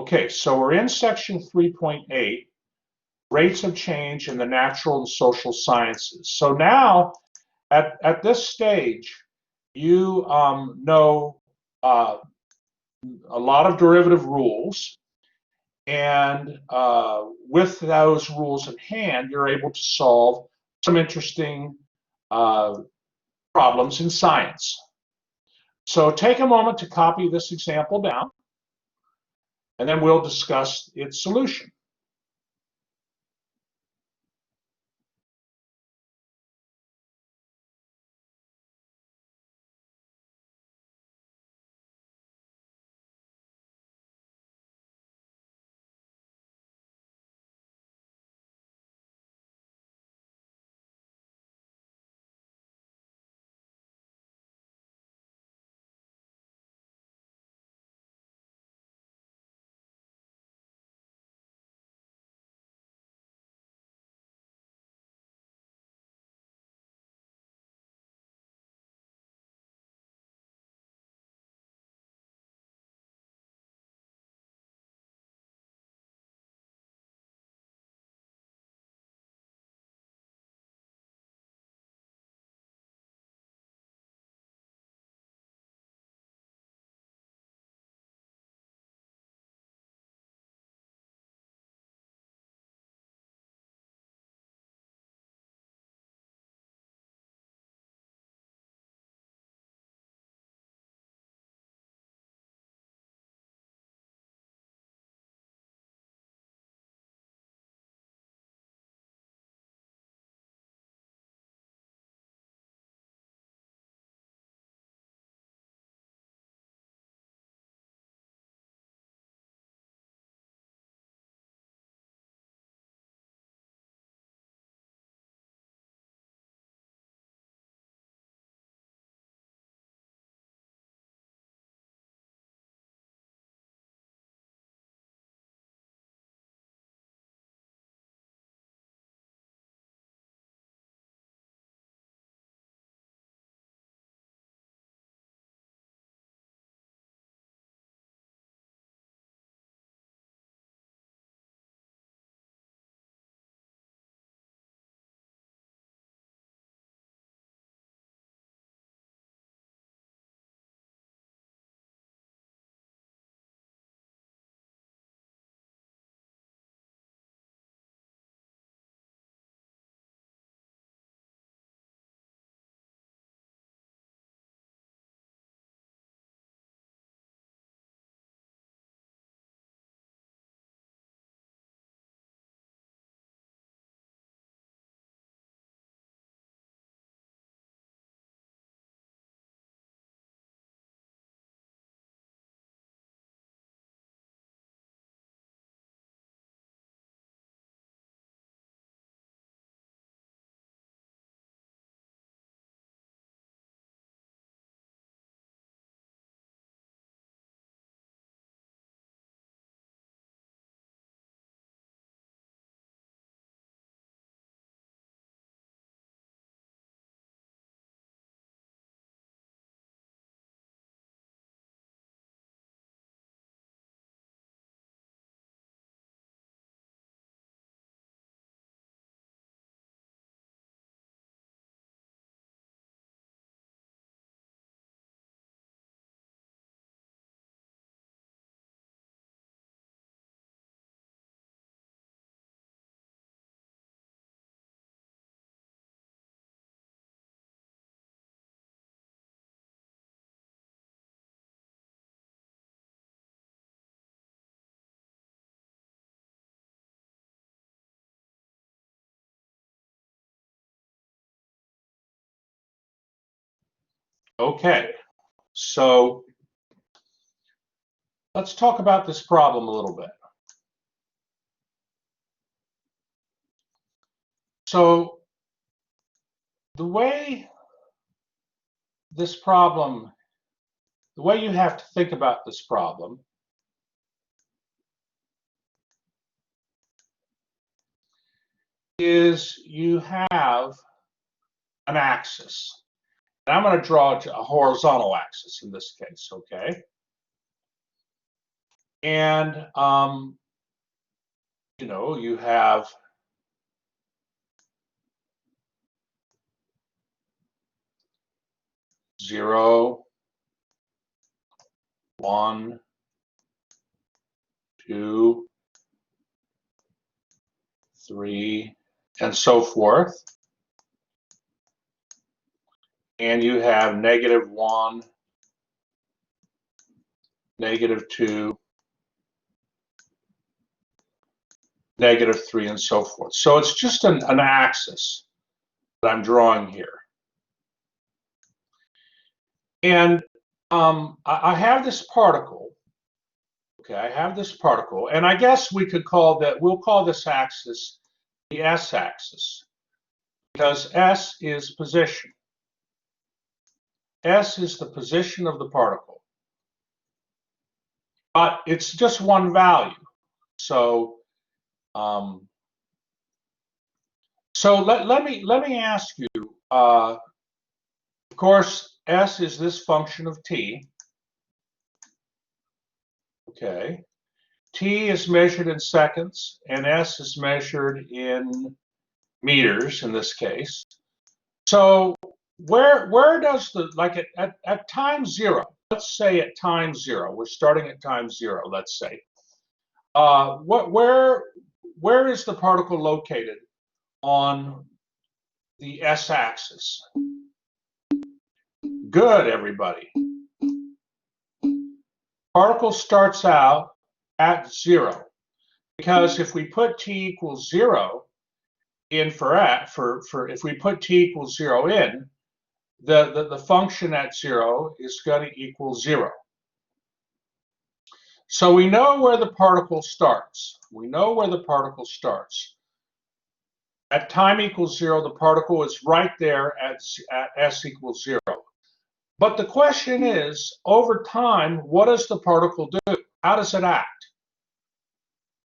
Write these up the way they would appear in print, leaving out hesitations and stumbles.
Okay, so we're in section 3.8, rates of change in the natural and social sciences. So now, at this stage, you know a lot of derivative rules, and with those rules in hand, you're able to solve some interesting problems in science. So take a moment to copy this example down, and then we'll discuss its solution. Okay, so let's talk about this problem a little bit. So the way this problem, the way you have to think about this problem is you have an axis. And I'm going to draw a horizontal axis in this case, okay? And, you know, you have zero, 1, 2, 3, and so forth. And you have -1, -2, -3, and so forth. So it's just an axis that I'm drawing here. And I have this particle. Okay, I have this particle, and I guess we could call that, we'll call this axis the s-axis, because s is position. S is the position of the particle, but it's just one value. So, let me ask you. Of course, s is this function of t. Okay, t is measured in seconds, and s is measured in meters in this case. So where does the, like at time 0, let's say at time 0, we're starting at time 0, let's say, where is the particle located on the s-axis? Good, everybody. Particle starts out at 0, because if we put t equals 0 in for if we put t equals 0 in, the function at 0 is going to equal 0. So we know where the particle starts. We know where the particle starts. At time equals 0, the particle is right there at s equals 0. But the question is, over time, what does the particle do? How does it act?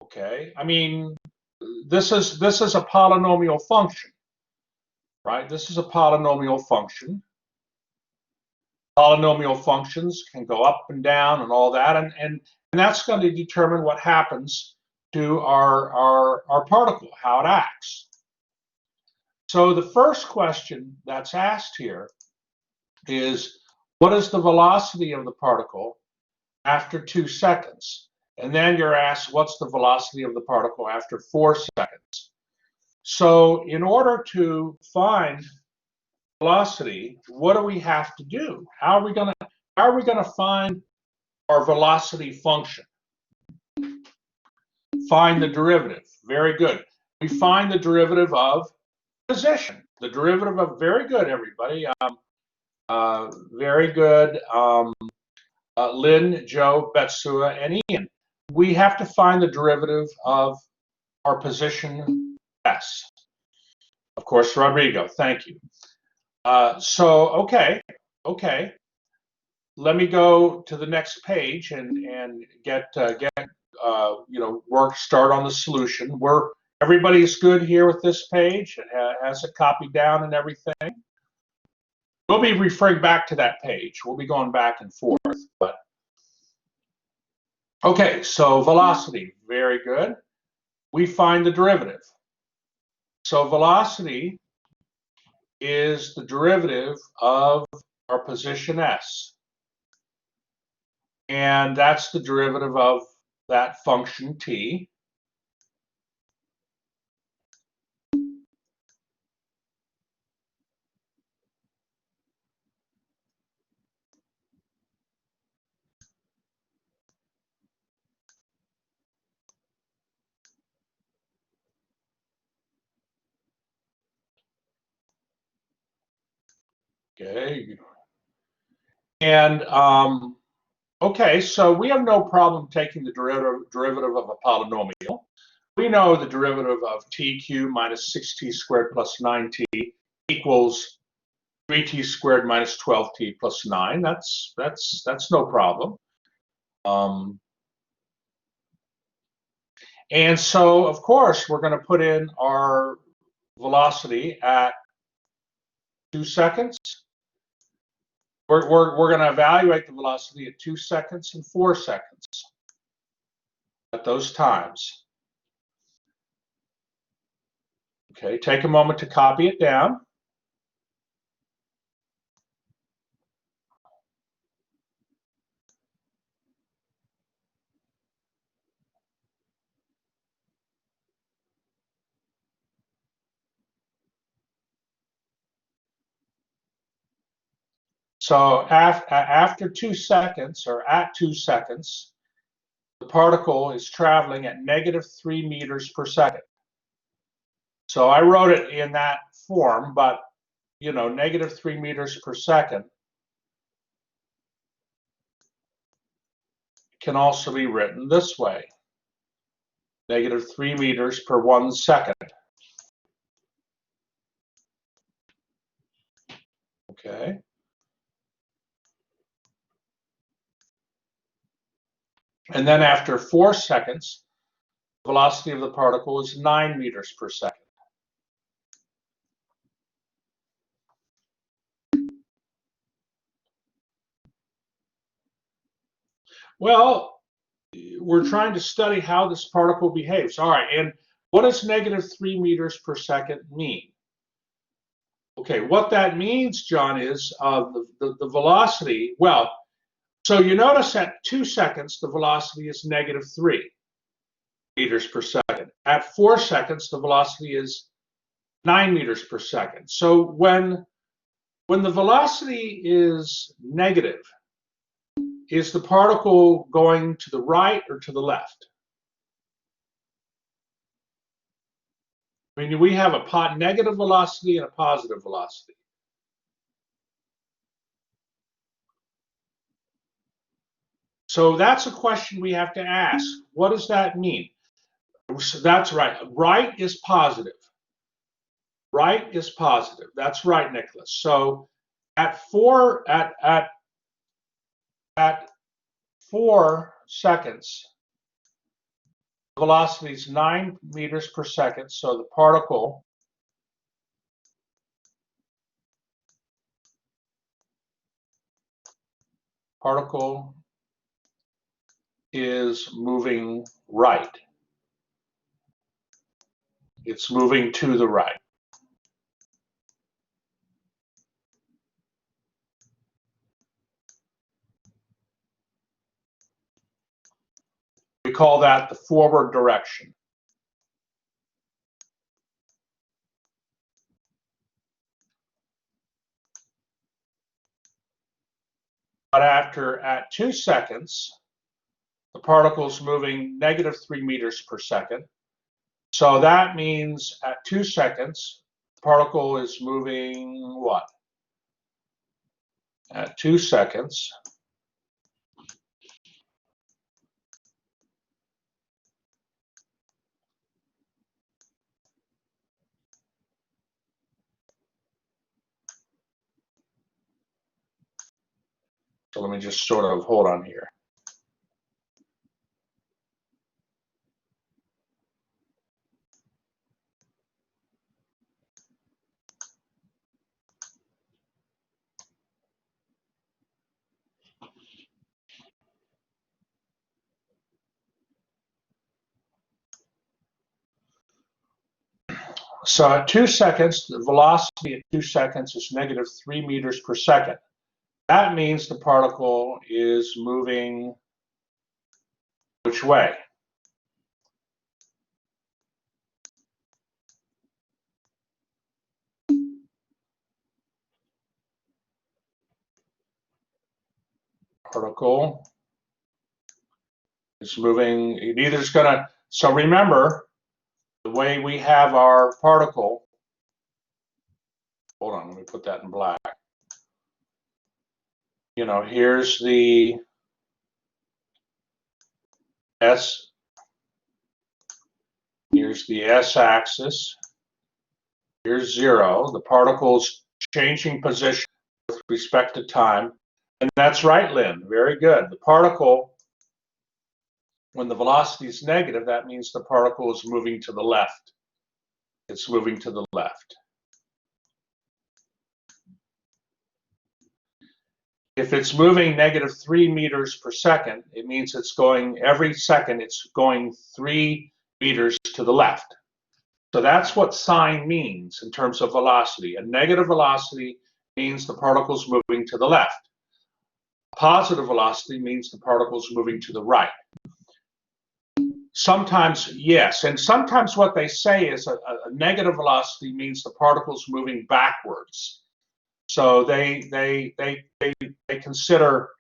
Okay, I mean, this is a polynomial function, right? This is a polynomial function. Polynomial functions can go up and down and all that, and that's going to determine what happens to our particle, how it acts. So the first question that's asked here is, what is the velocity of the particle after 2 seconds? And then you're asked, what's the velocity of the particle after 4 seconds? So in order to find velocity, what do we have to do? How are we going to find our velocity function? Find the derivative. Very good. We find the derivative of position. The derivative of, very good, everybody. Very good. Lynn, Joe, Betsua, and Ian. We have to find the derivative of our position s. Of course, Rodrigo. Thank you. So, okay. Let me go to the next page and get start on the solution. Everybody's good here with this page. It has it copied down and everything. We'll be referring back to that page. We'll be going back and forth. But okay, so velocity, very good. We find the derivative. So velocity is the derivative of our position s. And that's the derivative of that function t. Okay. And okay, so we have no problem taking the derivative of a polynomial. We know the derivative of t cubed minus 6t squared plus 9t equals 3t squared minus 12t plus 9. That's no problem. And so, of course, we're going to put in our velocity at 2 seconds. We're going to evaluate the velocity at 2 seconds and 4 seconds. at those times. Okay, take a moment to copy it down. So after 2 seconds, or at 2 seconds, the particle is traveling at -3 meters per second. So I wrote it in that form, but you know, -3 meters per second can also be written this way: -3 meters per 1 second. Okay. And then after 4 seconds, the velocity of the particle is 9 meters per second. Well, we're trying to study how this particle behaves. All right, and what does -3 meters per second mean? Okay, what that means, John, is the velocity. Well, so you notice at 2 seconds, the velocity is -3 meters per second. At 4 seconds, the velocity is 9 meters per second. So when the velocity is negative, is the particle going to the right or to the left? I mean, we have a negative velocity and a positive velocity. So that's a question we have to ask. What does that mean? So that's right. Right is positive. Right is positive. That's right, Nicholas. So at 4 seconds, the velocity is 9 meters per second. So the particle is moving right. It's moving to the right. We call that the forward direction. But at 2 seconds, the particle is moving -3 meters per second. So that means at 2 seconds, the particle is moving what? At 2 seconds, so let me just sort of hold on here. So at 2 seconds, the velocity at 2 seconds is -3 meters per second. That means the particle is moving which way? Particle is moving, it either is gonna, so remember, the way we have our particle, hold on, let me put that in black. You know, here's the S, here's the S-axis, here's 0. The particle's changing position with respect to time. And that's right, Lynn, very good. The particle, when the velocity is negative, that means the particle is moving to the left. It's moving to the left. If it's moving -3 meters per second, it means it's going, every second it's going 3 meters to the left. So that's what sign means in terms of velocity. A negative velocity means the particle's moving to the left. Positive velocity means the particle's moving to the right. Sometimes, yes, and sometimes what they say is a negative velocity means the particle's moving backwards. So they consider,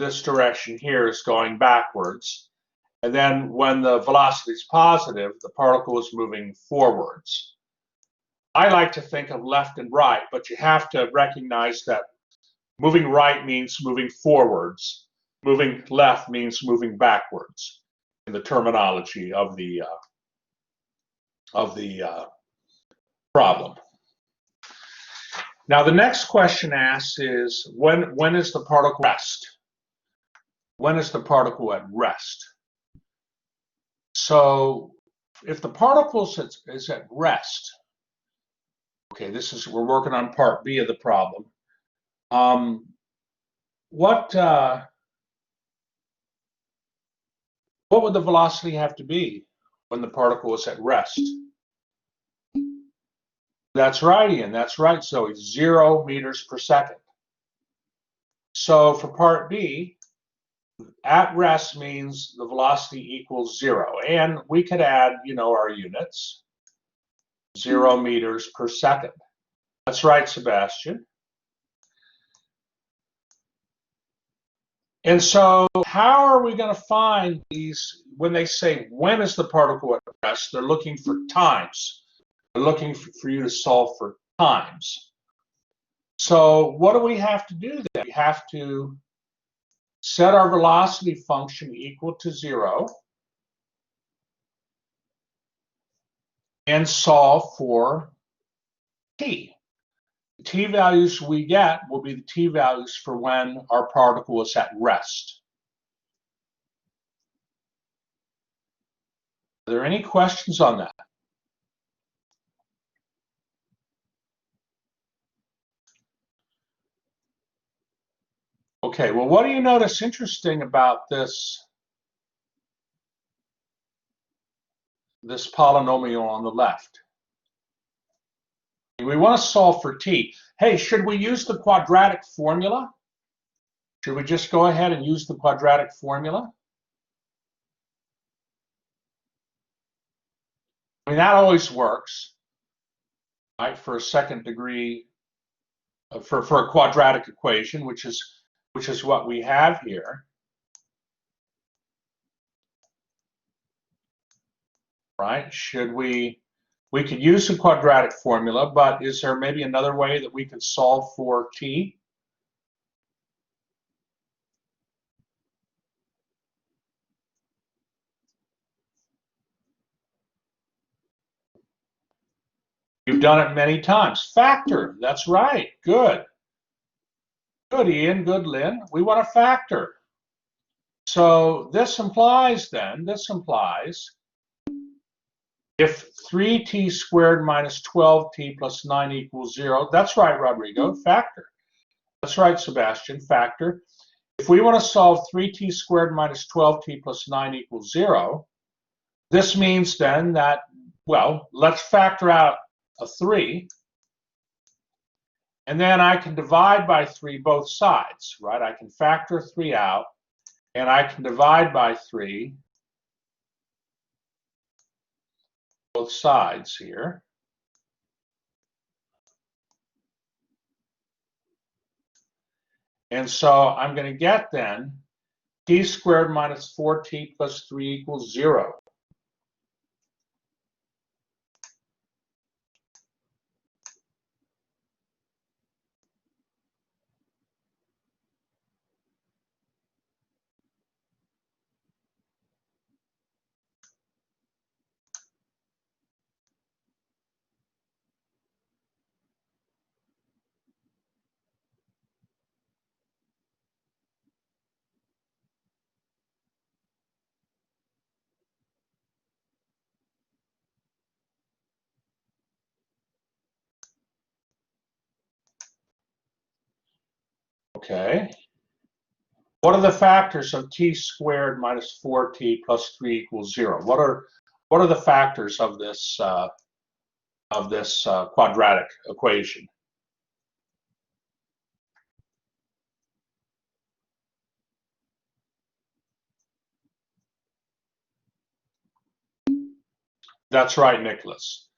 this direction here is going backwards. And then when the velocity is positive, the particle is moving forwards. I like to think of left and right, but you have to recognize that moving right means moving forwards. Moving left means moving backwards in the terminology of the problem. Now the next question asks is when is the particle at rest? When is the particle at rest? So if the particle is at rest, okay, we're working on part B of the problem. What would the velocity have to be when the particle is at rest? That's right, Ian. That's right. So it's 0 meters per second. So for part B, at rest means the velocity equals 0. And we could add, our units. 0 meters per second. That's right, Sebastian. And so how are we going to find these, when they say when is the particle at rest, they're looking for times. They're looking for you to solve for times. So what do we have to do then? We have to set our velocity function equal to 0 and solve for t. The t values we get will be the t values for when our particle is at rest. Are there any questions on that? Okay, well, what do you notice interesting about this polynomial on the left? We want to solve for t. Hey, should we use the quadratic formula? Should we just go ahead and use the quadratic formula? I mean, that always works, right, for a second degree, for a quadratic equation, which is what we have here. Right? We could use the quadratic formula, but is there maybe another way that we could solve for t? You've done it many times. Factor, that's right, good. Good, Ian, good, Lynn. We want to factor. So this implies if 3t squared minus 12t plus 9 equals 0, that's right, Rodrigo, factor. That's right, Sebastian, factor. If we want to solve 3t squared minus 12t plus 9 equals 0, this means then that, well, let's factor out a 3. And then I can divide by 3 both sides, right? I can factor 3 out, and I can divide by 3 both sides here. And so I'm going to get then t squared minus 4t plus 3 equals 0. Okay. What are the factors of t squared minus 4t plus 3 equals 0? What are the factors of this quadratic equation? That's right, Nicholas.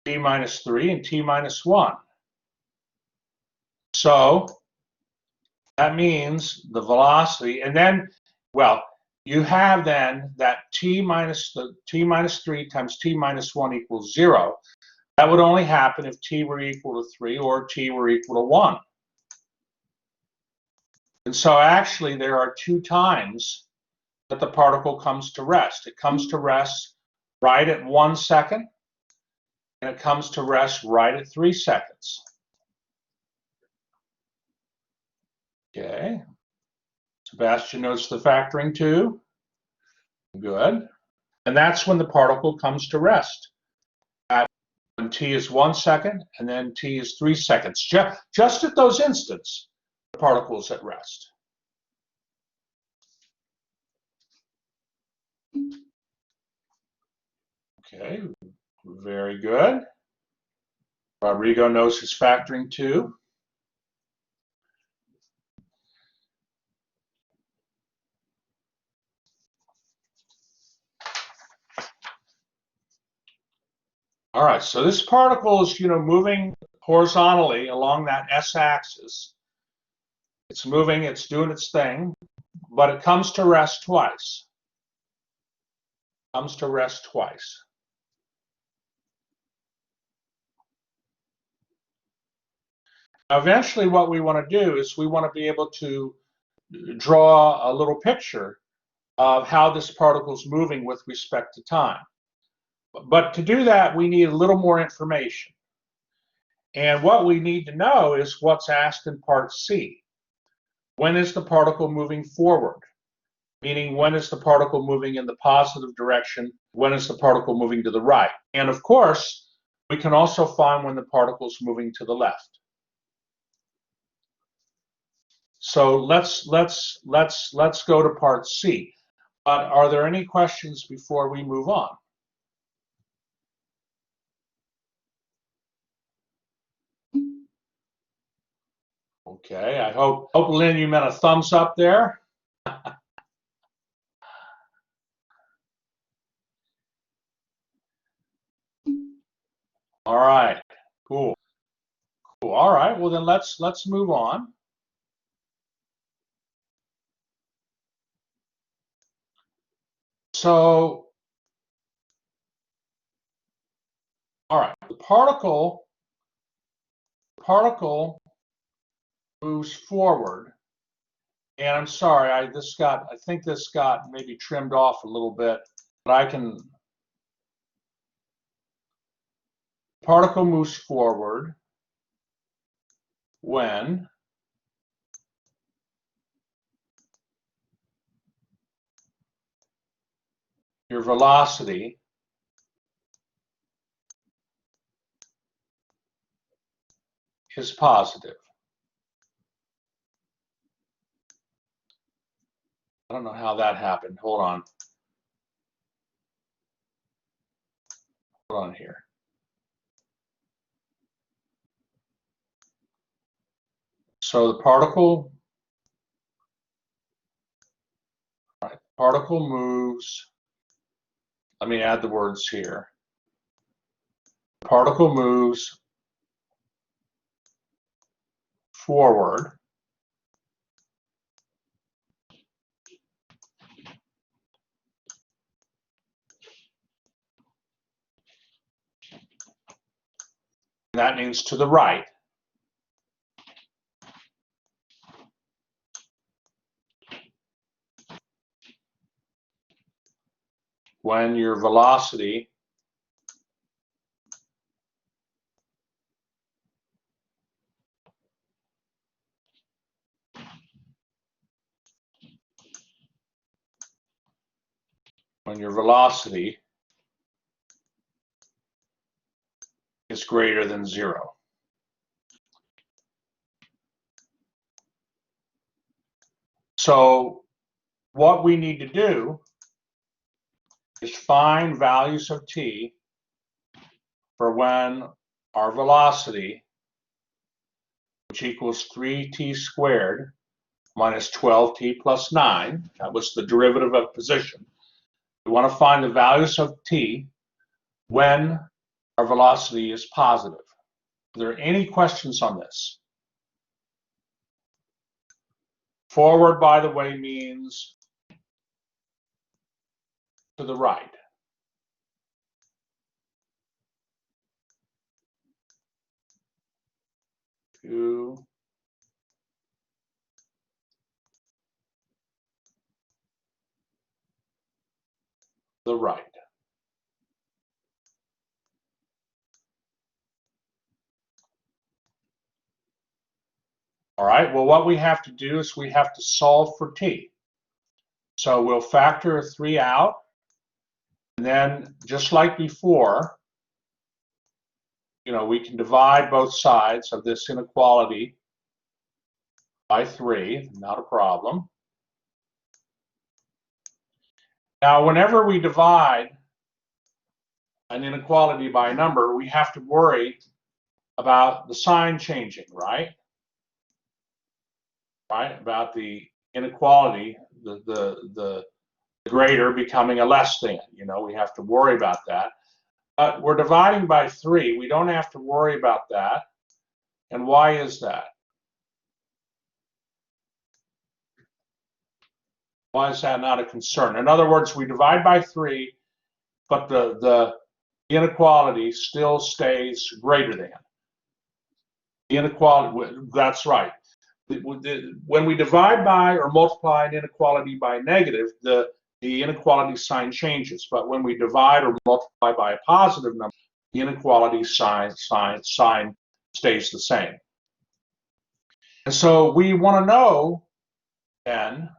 T minus 3 and t minus 1. So that means the velocity, and then, well, you have then that t minus 3 times t minus 1 equals 0. That would only happen if t were equal to 3 or t were equal to 1. And so actually there are 2 times that the particle comes to rest. It comes to rest right at 1 second, and it comes to rest right at 3 seconds. Okay. Sebastian notes the factoring too. Good. And that's when the particle comes to rest. When t is 1 second, and then t is 3 seconds. Just at those instants, the particle is at rest. Okay, very good. Rodrigo knows his factoring too. All right, so this particle is, moving horizontally along that s-axis. It's moving, it's doing its thing, but it comes to rest twice. Comes to rest twice. Now, eventually, what we want to do is we want to be able to draw a little picture of how this particle is moving with respect to time. But to do that, we need a little more information. And what we need to know is what's asked in part C. When is the particle moving forward? Meaning, when is the particle moving in the positive direction? When is the particle moving to the right? And of course, we can also find when the particle is moving to the left. So let's go to part C. But are there any questions before we move on? Okay, I hope Lynn, you meant a thumbs up there. All right, cool. All right, well then let's move on. So, all right, the particle moves forward, and I'm sorry, I think this got maybe trimmed off a little bit, but particle moves forward when your velocity is positive. I don't know how that happened. Hold on. Hold on here. So the particle moves, let me add the words here. Particle moves forward that means to the right. When your velocity is greater than 0. So what we need to do is find values of t for when our velocity, which equals 3t squared minus 12t plus 9, that was the derivative of position. We want to find the values of t when our velocity is positive. Are there any questions on this? Forward, by the way, means to the right. To the right. All right, well, what we have to do is we have to solve for t. So we'll factor 3 out, and then just like before, we can divide both sides of this inequality by 3, not a problem. Now, whenever we divide an inequality by a number, we have to worry about the sign changing, right? Right, about the inequality, the greater becoming a less than. We have to worry about that. But we're dividing by 3. We don't have to worry about that. And why is that? Why is that not a concern? In other words, we divide by 3, but the inequality still stays greater than. The inequality, that's right. When we divide by or multiply an inequality by negative, the inequality sign changes. But when we divide or multiply by a positive number, the inequality sign stays the same. And so we want to know, then,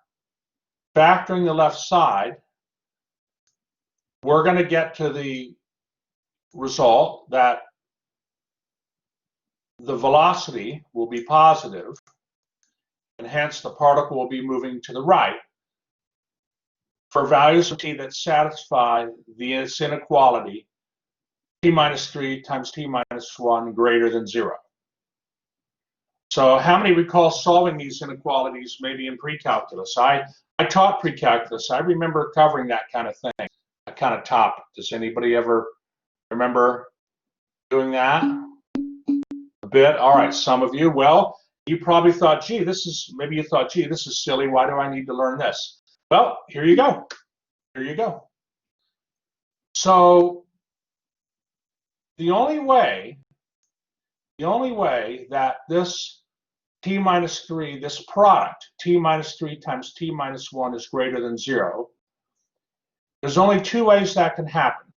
factoring the left side, we're going to get to the result that the velocity will be positive, and hence the particle will be moving to the right for values of t that satisfy this inequality, t minus 3 times t minus 1 greater than 0. So how many recall solving these inequalities maybe in pre-calculus? I taught pre-calculus. I remember covering that kind of thing, that kind of topic. Does anybody ever remember doing that? A bit? All right, some of you. Well, you probably thought, maybe you thought, this is silly. Why do I need to learn this? Well, here you go. Here you go. So the only way that this t minus 3, this product, t minus 3 times t minus 1 is greater than 0, there's only 2 ways that can happen.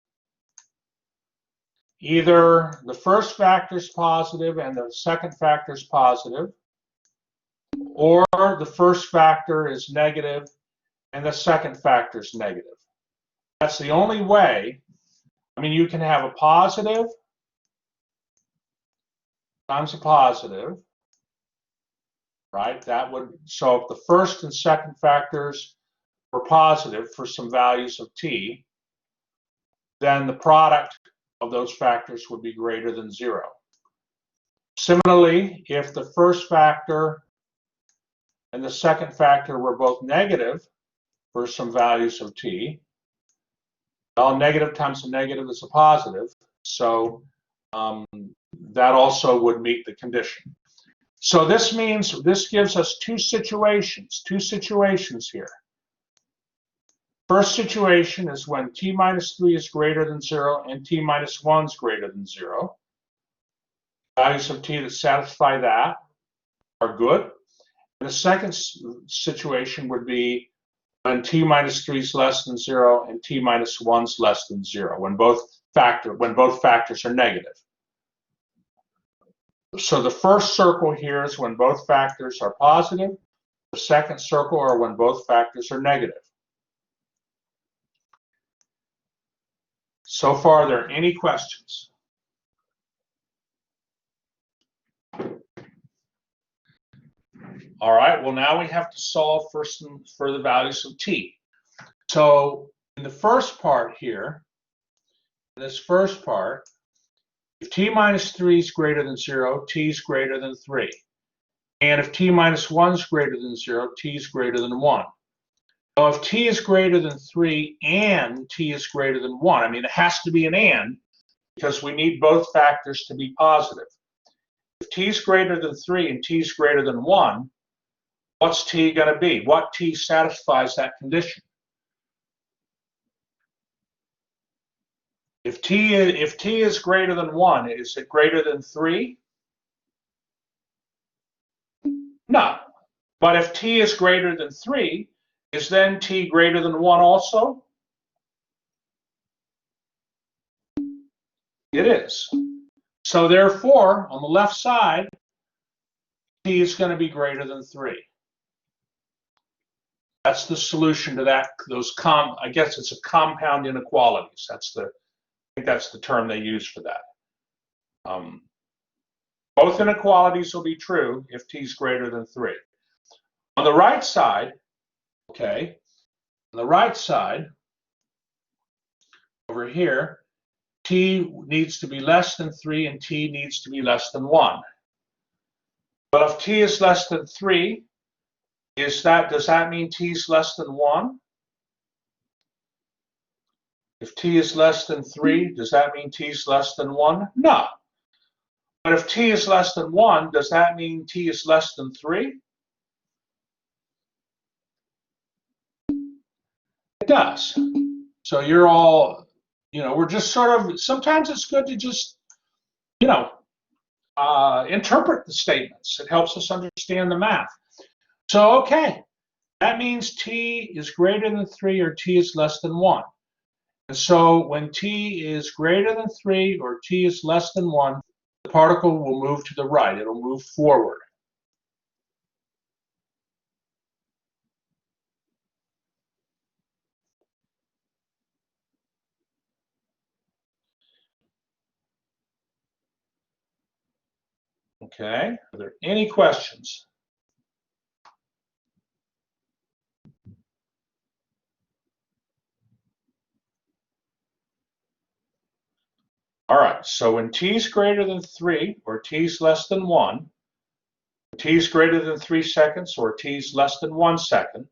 Either the first factor is positive and the second factor is positive, or the first factor is negative and the second factor is negative. That's the only way. I mean, you can have a positive times a positive, right? So if the first and second factors were positive for some values of t, then the product of those factors would be greater than 0. Similarly, if the first factor and the second factor were both negative for some values of t, well, negative times a negative is a positive, so that also would meet the condition. So this means, this gives us two situations here. First situation is when t minus 3 is greater than 0 and t minus 1 is greater than 0. Values of t that satisfy that are good. And the second situation would be when t minus 3 is less than 0 and t minus 1 is less than 0, when both factors are negative. So the first circle here is when both factors are positive. The second circle are when both factors are negative. So far, are there any questions? All right, well, now we have to solve for the values of t. So in the first part here, this first part, if t minus 3 is greater than 0, t is greater than 3. And if t minus 1 is greater than 0, t is greater than 1. Now, if t is greater than 3 and t is greater than 1, I mean, it has to be an and because we need both factors to be positive. If t is greater than 3 and t is greater than 1, what's t going to be? What t satisfies that condition? If t is greater than 1, is it greater than 3? No. But if t is greater than 3, is then t greater than 1 also? It is. So therefore, on the left side, t is going to be greater than 3. That's the solution to that. I guess it's a compound inequalities. I think that's the term they use for that. Both inequalities will be true if t is greater than 3. On the right side, okay, on the right side, over here, t needs to be less than 3 and t needs to be less than 1. But if t is less than 3, does that mean t is less than 1? If t is less than 3, does that mean t is less than 1? No. But if t is less than 1, does that mean t is less than 3? It does. So you're all, we're just sort of, sometimes it's good to just, interpret the statements. It helps us understand the math. So, okay, that means t is greater than 3 or t is less than 1. And so when t is greater than 3 or t is less than 1, the particle will move to the right. It'll move forward. Okay, are there any questions? All right, so when t is greater than 3 or t is less than 1, t is greater than 3 seconds or t is less than 1 second,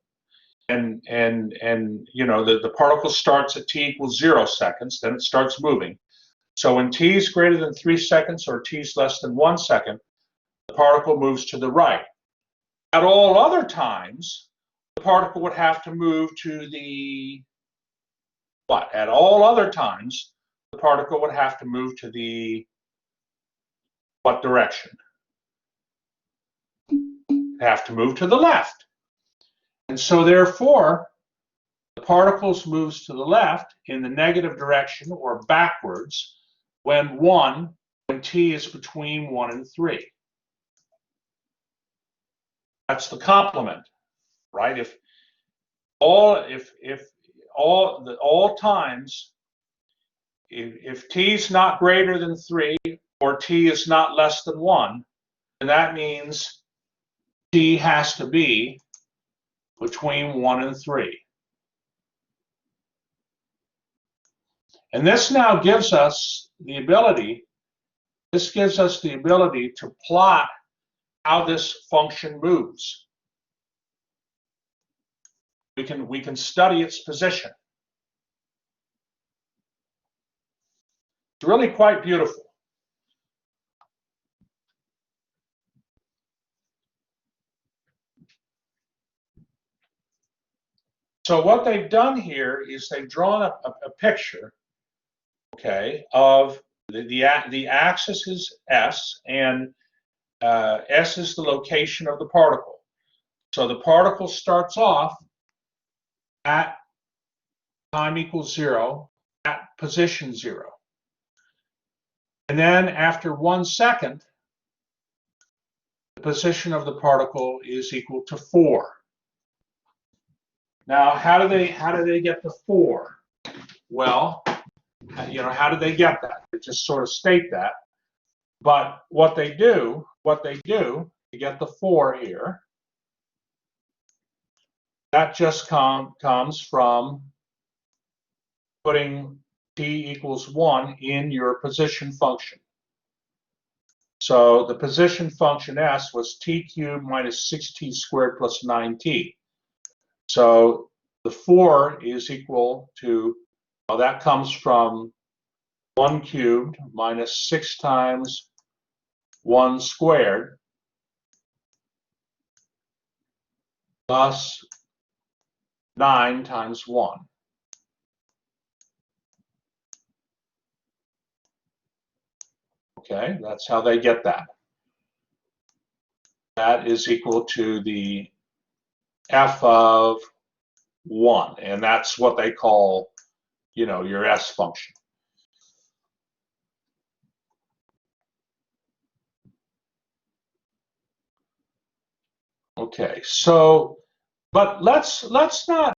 and the particle starts at t equals 0 seconds, then it starts moving. So when t is greater than 3 seconds or t is less than 1 second, the particle moves to the right. At all other times, the particle would have to move to the what? At all other times, the particle would have to move to the what direction? Have to move to the left. And so therefore, the particle moves to the left in the negative direction or backwards when t is between 1 and 3. That's the complement, right? If t is not greater than 3 or t is not less than 1, then that means t has to be between 1 and 3. And this now gives us the ability, to plot how this function moves. We can study its position. It's really quite beautiful. So what they've done here is they've drawn a picture, okay, of the axis is S, and S is the location of the particle. So the particle starts off at time equals 0 at position 0. And then after 1 second, the position of the particle is equal to 4. Now, how do they get to 4? Well, how do they get that? They just sort of state that. But what they do to get the 4 here that just comes from putting t equals 1 in your position function. So the position function s was t cubed minus 6t squared plus 9t. So the 4 is equal to, well, that comes from 1 cubed minus 6 times 1 squared plus 9 times 1. Okay, that's how they get that. That is equal to the f of 1, and that's what they call, your s function. Okay, so, but let's not.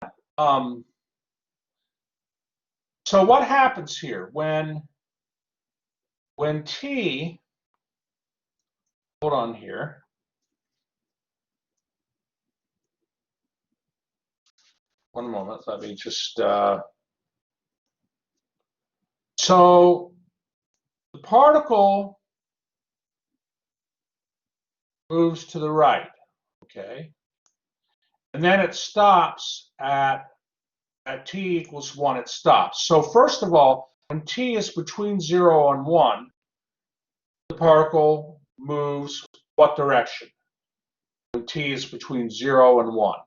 So what happens here when t? Hold on here. One moment. Let me just. So the particle moves to the right. Okay, and then it stops at t equals 1, it stops. So first of all, when t is between 0 and 1, the particle moves what direction? When t is between 0 and 1.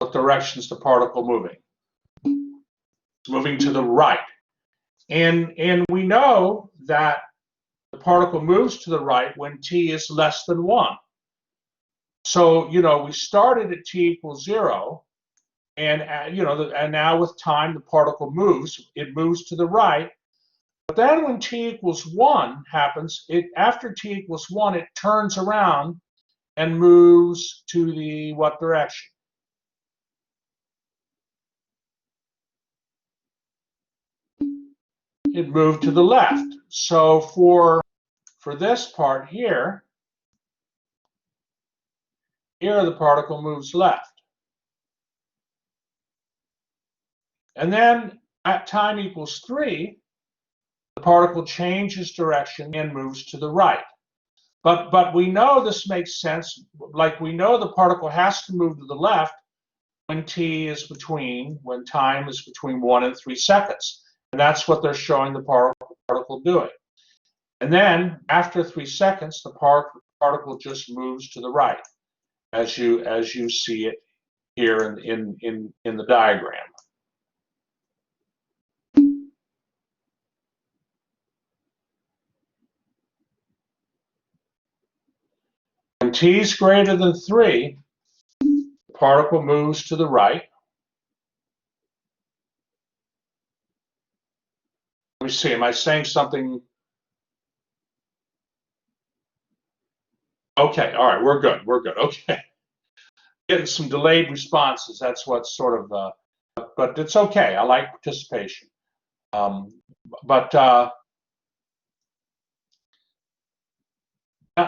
What direction is the particle moving? It's moving to the right. And we know that the particle moves to the right when t is less than 1. So, we started at t equals 0, and and now with time the particle moves. It moves to the right. But then when t equals 1 happens, after t equals 1, it turns around and moves to the what direction? It moved to the left. So for this part here the particle moves left. And then at time equals 3, the particle changes direction and moves to the right. But we know this makes sense. Like, we know the particle has to move to the left when time is between 1 and 3 seconds. And that's what they're showing the particle doing. And then after 3 seconds, the particle just moves to the right, as you see it here in the diagram. When t is greater than 3, the particle moves to the right. Let me see, am I saying something? Okay, all right, we're good, okay. Getting some delayed responses, that's what's sort of, but it's okay, I like participation.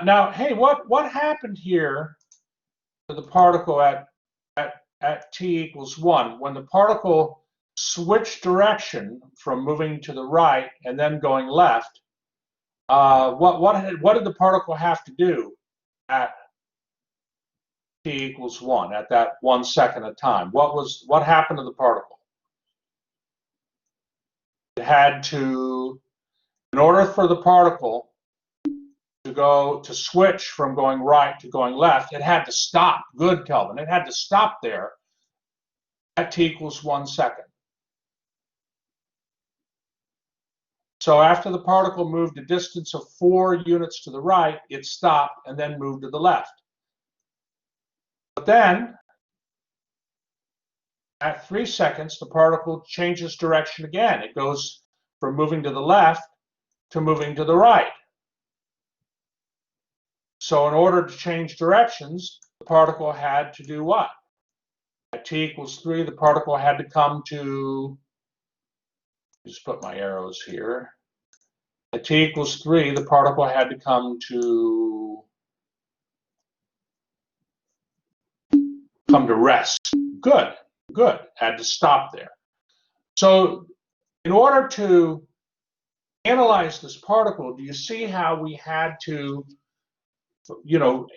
Now, hey, what happened here to the particle at t equals 1 when the particle switched direction from moving to the right and then going left? What did the particle have to do at t equals 1 at that 1 second of time? What happened to the particle? It had to, in order for the particle to switch from going right to going left, it had to stop. Good, Kelvin. It had to stop there at t equals 1 second. So after the particle moved a distance of 4 units to the right, it stopped and then moved to the left. But then, at 3 seconds, the particle changes direction again. It goes from moving to the left to moving to the right. So in order to change directions, the particle had to do what? At t equals 3, the particle had to come to, just put my arrows here. At t equals 3, the particle had to come to come to rest. Good, good. Had to stop there. So in order to analyze this particle, do you see how we had to,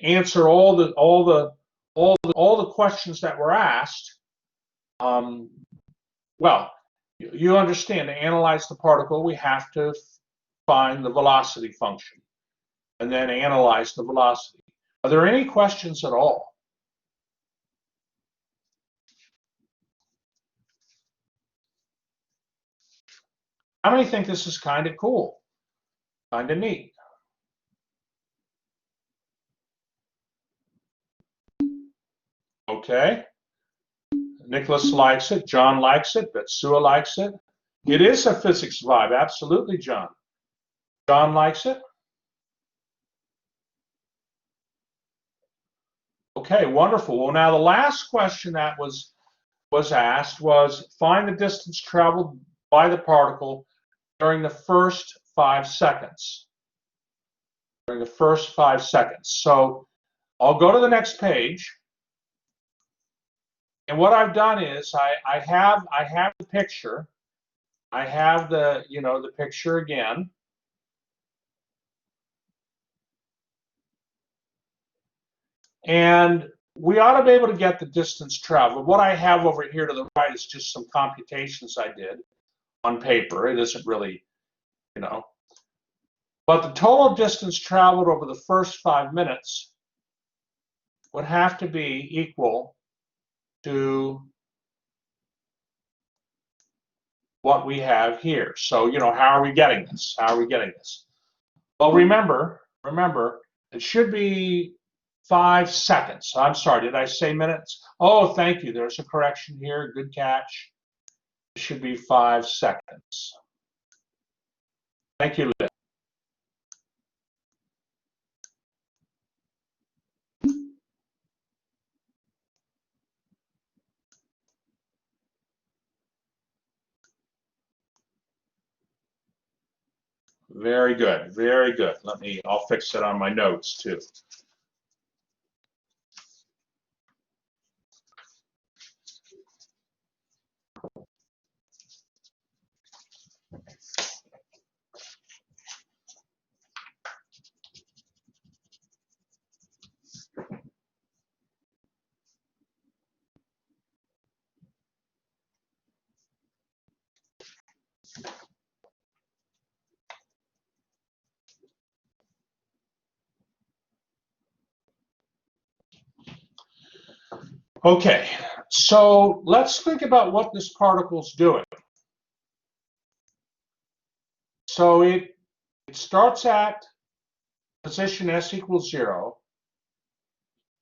answer all the questions that were asked? Well, you understand, to analyze the particle, we have to find the velocity function and then analyze the velocity. Are there any questions at all? How many think this is kind of cool? Kind of neat. Okay. Nicholas likes it. John likes it. Betsua likes it. It is a physics vibe. Absolutely, John. John likes it. Okay, wonderful. Well, now the last question that was asked was, find the distance traveled by the particle during the first 5 seconds. During the first 5 seconds. So I'll go to the next page. And what I've done is I have the picture. I have the picture again. And we ought to be able to get the distance traveled. What I have over here to the right is just some computations I did on paper. It isn't really, But the total distance traveled over the first 5 minutes would have to be equal to what we have here. So, how are we getting this? How are we getting this? Well, remember, it should be 5 seconds. I'm sorry, did I say minutes? Oh, thank you. There's a correction here. Good catch. It should be 5 seconds. Thank you, Liz. Very good, very good. I'll fix it on my notes too. Okay, so let's think about what this particle's doing. So it starts at position s equals 0.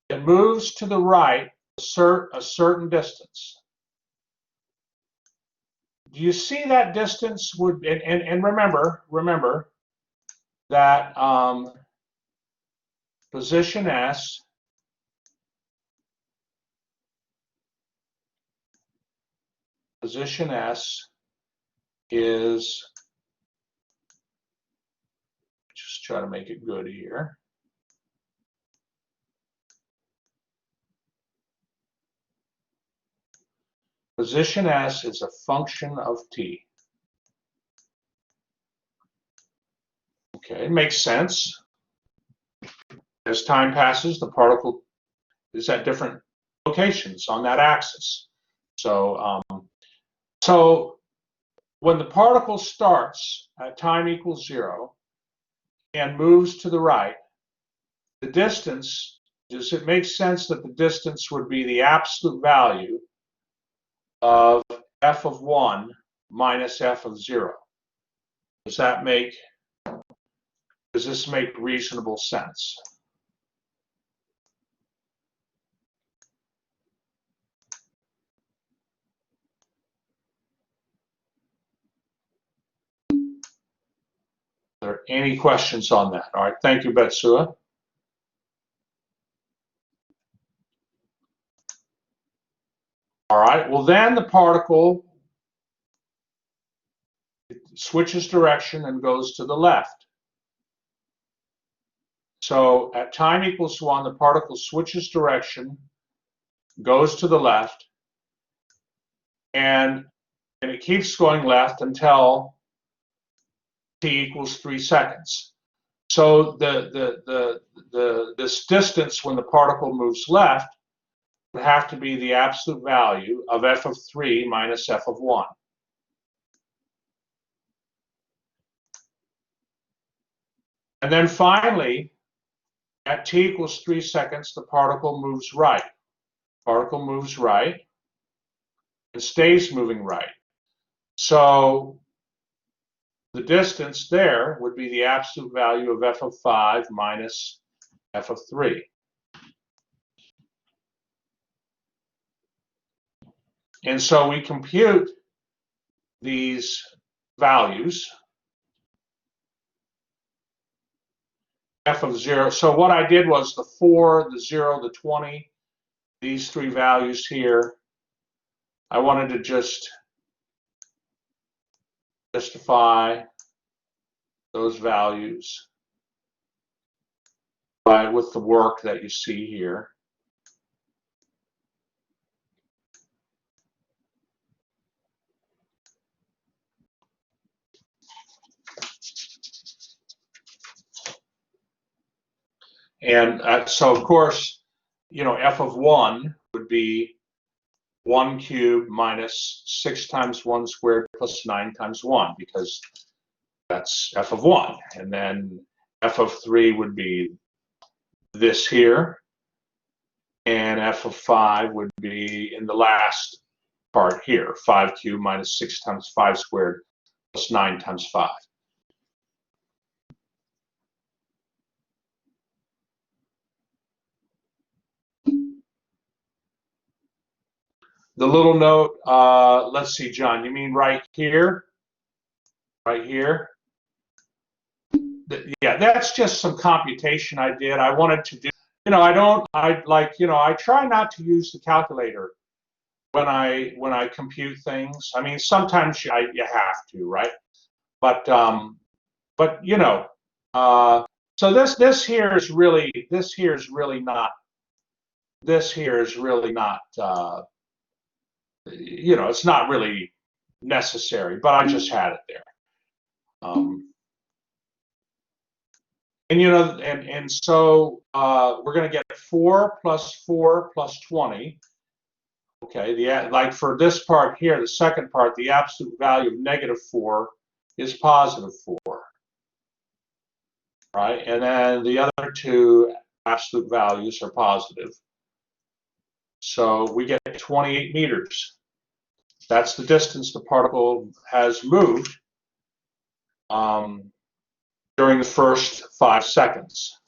It moves to the right a certain distance. Do you see that distance would, and remember that position S is, just try to make it good here. Position S is a function of t. Okay, it makes sense. As time passes, the particle is at different locations on that axis. So, so when the particle starts at time equals 0 and moves to the right, the distance, does it make sense that the distance would be the absolute value of f of 1 minus f of 0? Does this make reasonable sense? Are there any questions on that? All right, thank you, Betsua. All right, well then the particle switches direction and goes to the left. So at time equals 1, the particle switches direction goes to the left, and it keeps going left until t equals 3 seconds. So this distance when the particle moves left would have to be the absolute value of f of 3 minus f of 1. And then finally, at t equals 3 seconds, the particle moves right. Particle moves right and stays moving right. So the distance there would be the absolute value of f of 5 minus f of 3. And so we compute these values, f of 0. So what I did was the 4, the 0, the 20, these three values here, I wanted to just justify those values with the work that you see here. And so, of course, you know, f of 1 would be 1 cubed minus 6 times 1 squared plus 9 times 1, because that's f of 1. And then f of 3 would be this here, and f of 5 would be in the last part here, 5 cubed minus 6 times 5 squared plus 9 times 5. The little note, let's see, John, you mean right here? Right here? Yeah, that's just some computation I did. I wanted to do, you know, I try not to use the calculator when I compute things. I mean, sometimes you have to, right? But you know, so this here is really not, you know, it's not really necessary, but I just had it there. And you know, and so we're going to get 4 plus 4 plus 20. Okay, like for this part here, the second part, the absolute value of negative 4 is positive 4. Right, and then the other two absolute values are positive. So we get 28 meters. That's the distance the particle has moved during the first 5 seconds.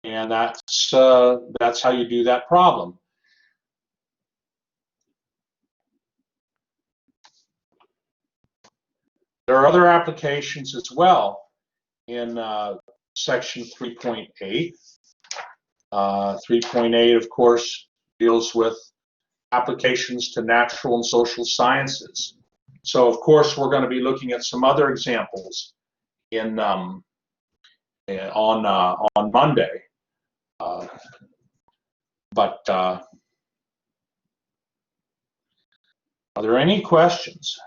And that's how you do that problem. There are other applications as well in section 3.8. 3.8, of course, deals with applications to natural and social sciences. So, of course, we're going to be looking at some other examples in on Monday. But are there any questions?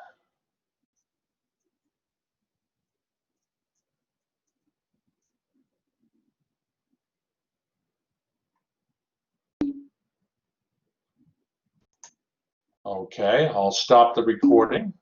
Okay, I'll stop the recording.